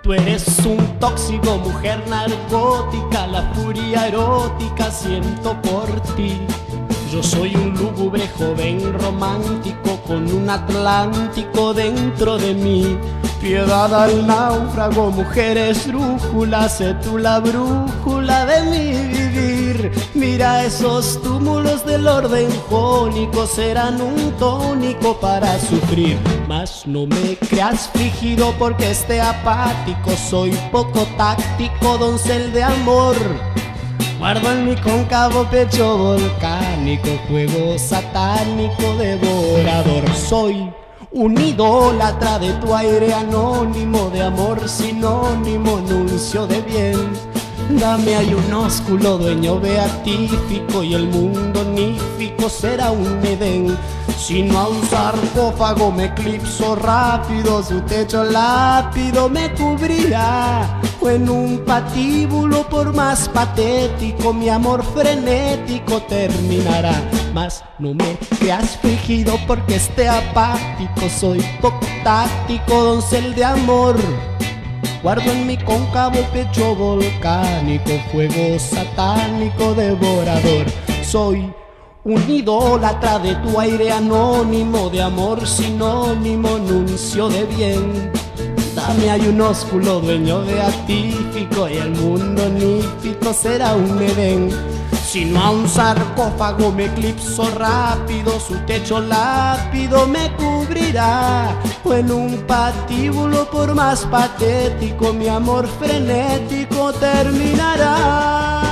Tú eres un tóxico, mujer narcótica, la furia erótica siento por ti. Yo soy un lúgubre joven romántico con un Atlántico dentro de mí. Piedad al náufrago, mujer esdrújula, sé tú la brújula de mi vivir. Mira esos túmulos del orden jónico, serán un tónico para sufrir. Mas no me creas frígido porque esté apático, soy poco táctico, doncel de amor. Guardo en mi cóncavo pecho volcánico, fuego satánico devorador. Soy un idólatra de tu aire anónimo, de amor sinónimo, nuncio de bien. Dame ahí un ósculo, dueño beatífico, y el mundo nífico será un Edén. Sino a un sarcófago me eclipso rápido, su techo lápido me cubrirá. O en un patíbulo, por más patético, mi amor frenético terminará. Mas no me creas frígido porque esté apático, soy poco táctico, doncel de amor. Guardo en mi cóncavo pecho volcánico, fuego satánico devorador. Soy un idólatra de tu aire anónimo, de amor sinónimo, nuncio de bien. Dame ahí un ósculo, dueño beatífico, y el mundo nífico será un Edén. Sino a un sarcófago me eclipso rápido, su techo lápido me cubrirá. O en un patíbulo, por más patético, mi amor frenético terminará.